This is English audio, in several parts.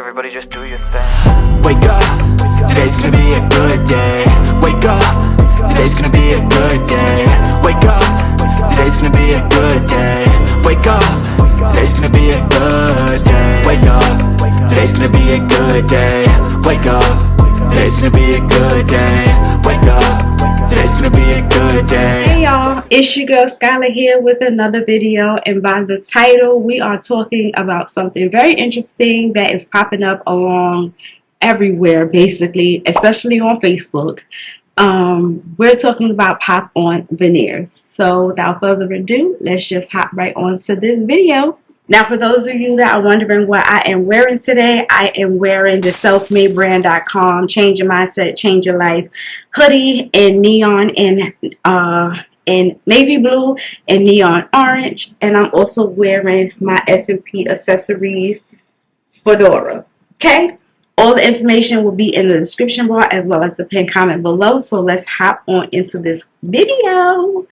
Everybody just do your thing. Wake up, today's gonna be a good day. Wake up, today's gonna be a good day. Wake up, today's gonna be a good day. Wake up, today's gonna be a good day. Wake up, today's gonna be a good day. Wake up, today's gonna be a good day. Wake up, today's gonna be a good day. Hey y'all, it's your girl Skyla here with another video, and by the title we are talking about something very interesting that is popping up along everywhere basically, especially on Facebook. We're talking about pop-on veneers. So without further ado, let's just hop right on to this video. Now, for those of you that are wondering what I am wearing today, I am wearing the selfmadebrand.com Change Your Mindset, Change Your Life hoodie in neon and in navy blue and neon orange, and I'm also wearing my F&P accessories fedora. Okay, all the information will be in the description bar as well as the pinned comment below. So let's hop on into this video.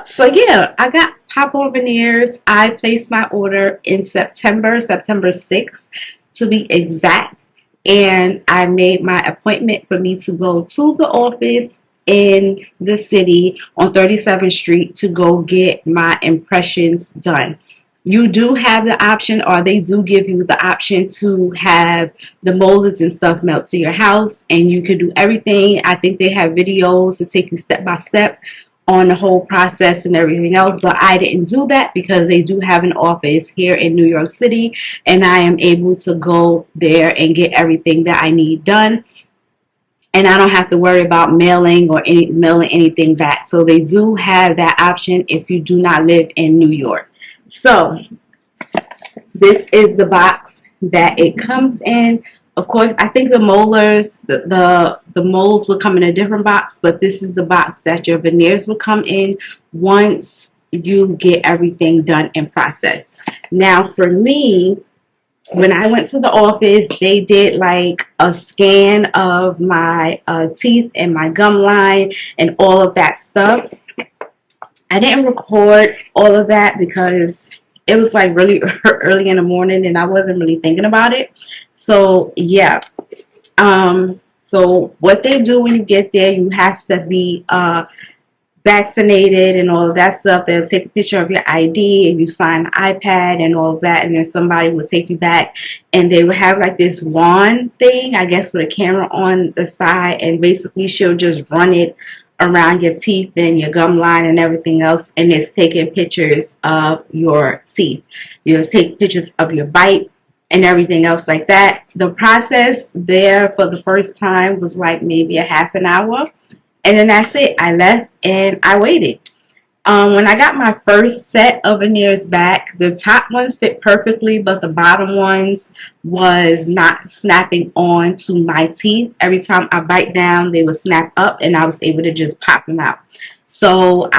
So yeah, I got pop-on veneers. I placed my order in September 6th to be exact, and I made my appointment for me to go to the office in the city on 37th Street to go get my impressions done. You do have the option, or they do give you the option, to have the molders and stuff melt to your house, and you can do everything. I think they have videos to take you step by step on the whole process and everything else, but I didn't do that because they do have an office here in New York City, and I am able to go there and get everything that I need done, and I don't have to worry about mailing anything back. So they do have that option if you do not live in New York. So this is the box that it comes in. Of course, I think the molars, the molds will come in a different box, but this is the box that your veneers will come in once you get everything done and processed. Now, for me, when I went to the office, they did like a scan of my teeth and my gum line and all of that stuff. I didn't record all of that because it was like really early in the morning and I wasn't really thinking about it. So yeah, so what they do when you get there, you have to be vaccinated and all of that stuff. They'll take a picture of your ID and you sign an iPad and all of that, and then somebody will take you back, and they will have like this wand thing, I guess, with a camera on the side, and basically she'll just run it around your teeth and your gum line and everything else, and it's taking pictures of your teeth. You'll take pictures of your bite and everything else like that. The process there for the first time was like maybe a half an hour, and then that's it. I left and I waited. When I got my first set of veneers back, the top ones fit perfectly, but the bottom ones was not snapping on to my teeth. Every time I bite down, they would snap up, and I was able to just pop them out. So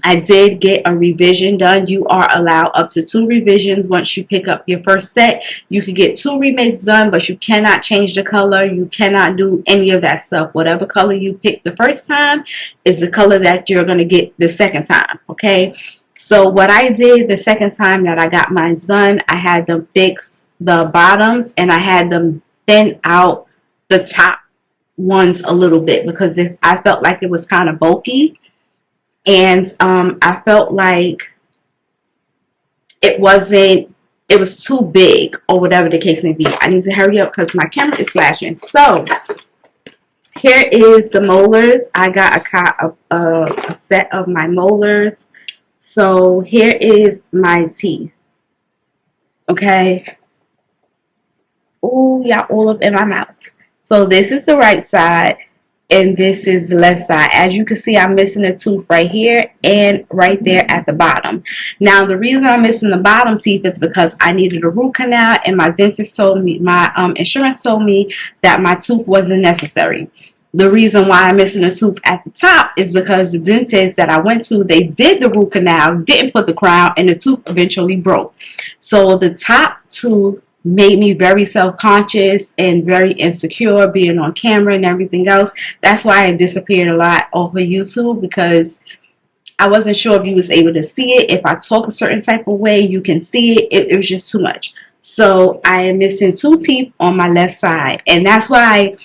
I did get a revision done. You are allowed up to 2 revisions once you pick up your first set. You can get 2 remakes done, but you cannot change the color. You cannot do any of that stuff. Whatever color you picked the first time is the color that you're going to get the second time, okay? So what I did the second time that I got mine done, I had them fix the bottoms, and I had them thin out the top ones a little bit because I felt like it was kind of bulky. And I felt like it was too big, or whatever the case may be. I need to hurry up because my camera is flashing. So here is the molars. I got a set of my molars. So here is my teeth. Okay. Oh, yeah, all up in my mouth. So this is the right side, and this is the left side. As you can see, I'm missing a tooth right here and right there at the bottom. Now, the reason I'm missing the bottom teeth is because I needed a root canal, and my dentist told me, my insurance told me that my tooth wasn't necessary. The reason why I'm missing a tooth at the top is because the dentist that I went to, they did the root canal, didn't put the crown, and the tooth eventually broke. So the top tooth made me very self-conscious and very insecure being on camera and everything else. That's why I disappeared a lot off of YouTube, because I wasn't sure if you was able to see it. If I talk a certain type of way, you can see it. It was just too much. So I am missing 2 teeth on my left side. And that's why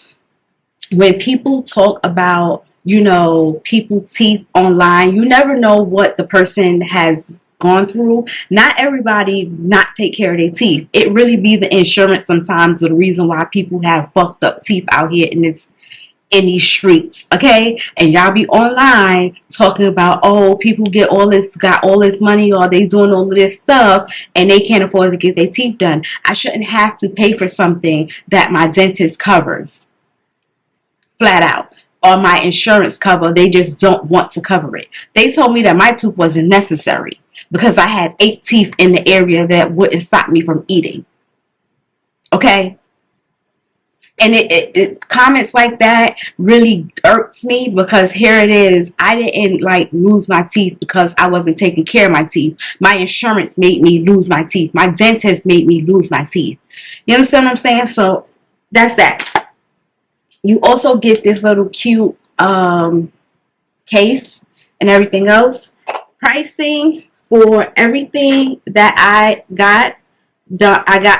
when people talk about, you know, people's teeth online, you never know what the person has gone through. Not everybody not take care of their teeth. It really be the insurance sometimes the reason why people have fucked up teeth out here in these streets, okay? And y'all be online talking about, oh, people get all this, got all this money, or they doing all of this stuff, and they can't afford to get their teeth done. I shouldn't have to pay for something that my dentist covers, flat out, or my insurance cover. They just don't want to cover it. They told me that my tooth wasn't necessary because I had 8 teeth in the area that wouldn't stop me from eating, okay? And it comments like that really irks me, because here it is. I didn't like lose my teeth because I wasn't taking care of my teeth. My insurance made me lose my teeth. My dentist made me lose my teeth. You understand what I'm saying? So that's that. You also get this little cute case and everything else. Pricing for everything that I got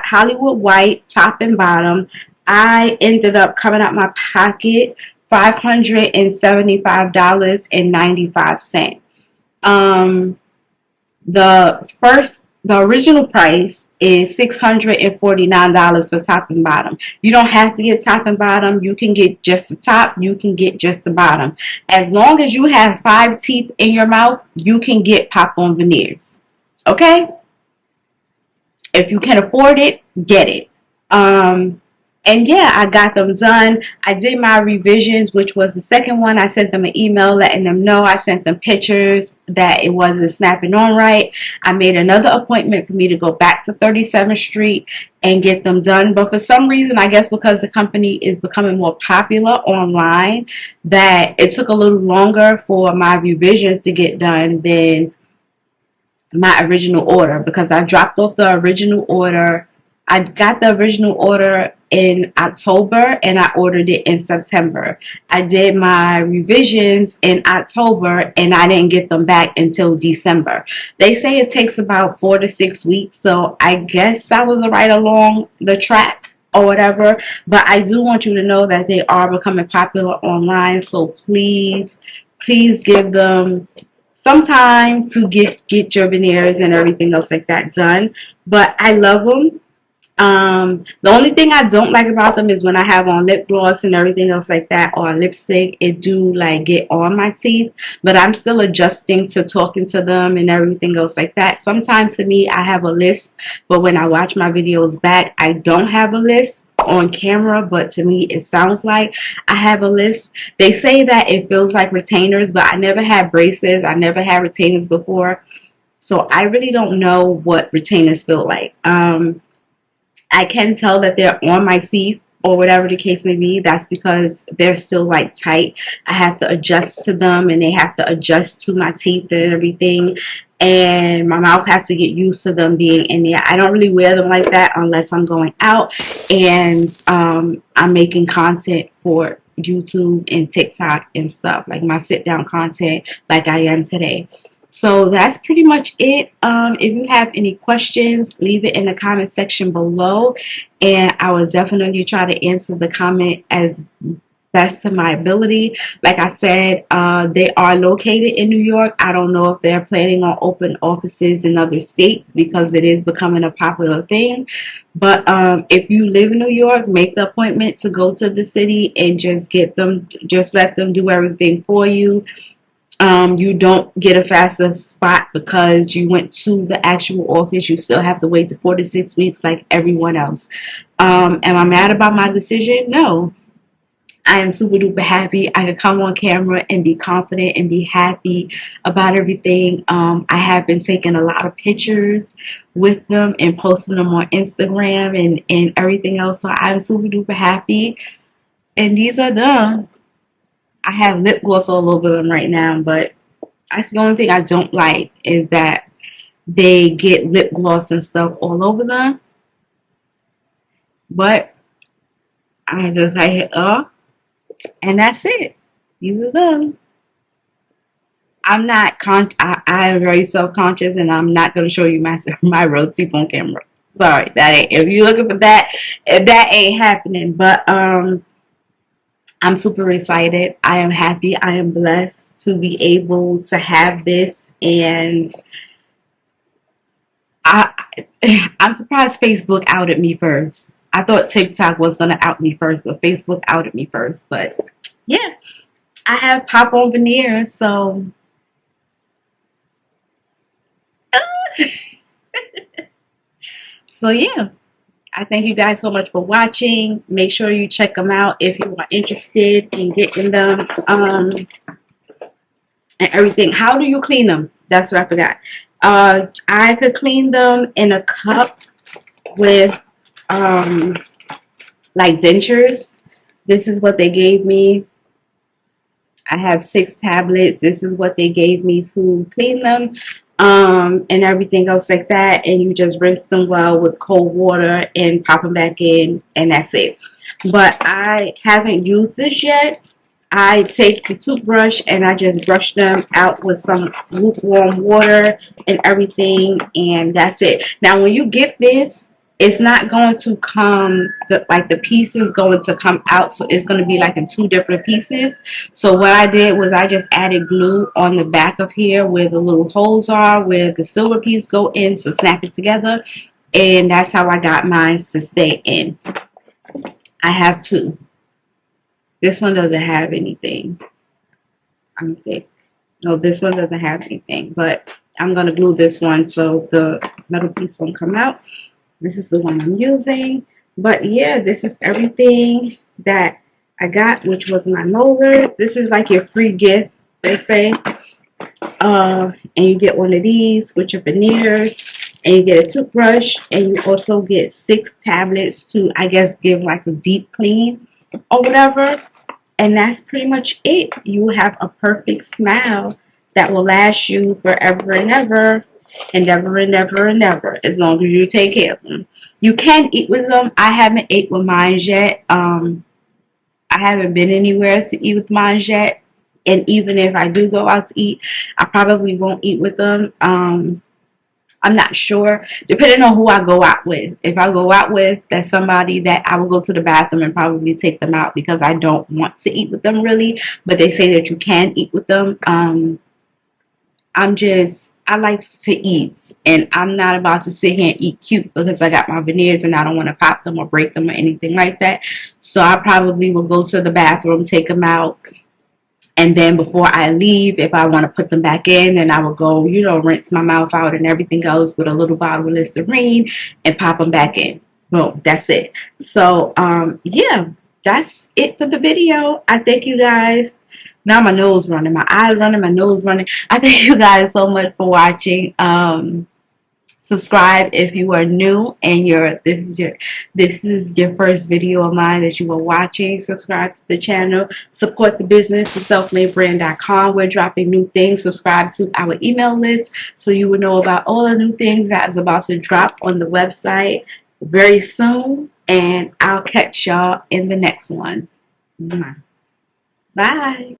Hollywood white top and bottom. I ended up coming out my pocket $575.95. The original price is $649 for top and bottom. You don't have to get top and bottom. You can get just the top. You can get just the bottom. As long as you have 5 teeth in your mouth, you can get pop-on veneers. Okay? If you can afford it, get it. And yeah, I got them done. I did my revisions, which was the second one. I sent them an email letting them know. I sent them pictures that it wasn't snapping on right. I made another appointment for me to go back to 37th Street and get them done. But for some reason, I guess because the company is becoming more popular online, that it took a little longer for my revisions to get done than my original order, because I dropped off the original order. I got the original order in October and I ordered it in September. I did my revisions in October and I didn't get them back until December. They say it takes about 4 to 6 weeks, so I guess I was right along the track or whatever. But I do want you to know that they are becoming popular online, so please give them some time to get your veneers and everything else like that done. But I love them. The only thing I don't like about them is when I have on lip gloss and everything else like that, or lipstick, it do like get on my teeth. But I'm still adjusting to talking to them and everything else like that. Sometimes to me, I have a list, but when I watch my videos back, I don't have a list on camera, but to me it sounds like I have a list. They say that it feels like retainers, but I never had braces. I never had retainers before, so I really don't know what retainers feel like. I can tell that they're on my teeth or whatever the case may be. That's because they're still like tight. I have to adjust to them and they have to adjust to my teeth and everything. And my mouth has to get used to them being in there. I don't really wear them like that unless I'm going out and I'm making content for YouTube and TikTok and stuff, like my sit down content like I am today. So that's pretty much it. If you have any questions, leave it in the comment section below, and I will definitely try to answer the comment as best to my ability. Like I said, they are located in New York. I don't know if they're planning on open offices in other states because it is becoming a popular thing. But if you live in New York, make the appointment to go to the city and just let them do everything for you. You don't get a faster spot because you went to the actual office. You still have to wait the 4 to 6 weeks like everyone else. Am I mad about my decision? No. I am super duper happy. I can come on camera and be confident and be happy about everything. I have been taking a lot of pictures with them and posting them on Instagram and everything else. So I'm super duper happy. And these are done. I have lip gloss all over them right now, but that's the only thing I don't like is that they get lip gloss and stuff all over them. But I just like it up, and that's it. These are them. I'm not I am very self-conscious, and I'm not going to show you my real teeth on camera. Sorry, that ain't. If you're looking for that, that ain't happening. But I'm super excited. I am happy. I am blessed to be able to have this, and I I'm surprised Facebook outed me first. I thought TikTok was gonna out me first, but Facebook outed me first. But yeah, I have pop on veneers, so so yeah. I thank you guys so much for watching. Make sure you check them out if you are interested in getting them and everything. How do you clean them? That's what I forgot. I could clean them in a cup with like dentures. This is what they gave me. I have 6 tablets. This is what they gave me to clean them, and everything else like that. And you just rinse them well with cold water and pop them back in, and that's it. But I haven't used this yet. I take the toothbrush and I just brush them out with some lukewarm water and everything, and that's it. Now, when you get this, it's not going to come like the pieces going to come out, so it's going to be like in 2 different pieces. So what I did was I just added glue on the back of here where the little holes are, where the silver piece go in, so snap it together, and that's how I got mine to stay in. I have 2. This one doesn't have anything. I don't think. No, this one doesn't have anything, but I'm going to glue this one so the metal piece won't come out. This is the one I'm using. But yeah, this is everything that I got, which was my molar. This is like your free gift, they say. And you get one of these with your veneers, and you get a toothbrush, and you also get 6 tablets to, I guess, give like a deep clean or whatever. And that's pretty much it. You have a perfect smile that will last you forever and ever, and ever and ever and ever, as long as you take care of them. You can eat with them. I haven't ate with mine yet. I haven't been anywhere to eat with mine yet. And even if I do go out to eat, I probably won't eat with them. I'm not sure, depending on who I go out with. If I go out with that's somebody that I will go to the bathroom and probably take them out because I don't want to eat with them really. But they say that you can eat with them. I like to eat, and I'm not about to sit here and eat cute because I got my veneers and I don't want to pop them or break them or anything like that. So I probably will go to the bathroom, take them out, and then before I leave, if I want to put them back in, then I will go, you know, rinse my mouth out and everything else with a little bottle of Listerine and pop them back in. Boom, that's it. So, yeah, that's it for the video. I thank you guys. Now my nose running, my eyes running, my nose running. I thank you guys so much for watching. Subscribe if you are new and this is your first video of mine that you are watching. Subscribe to the channel. Support the business at selfmadebrand.com. We're dropping new things. Subscribe to our email list so you will know about all the new things that is about to drop on the website very soon. And I'll catch y'all in the next one. Bye.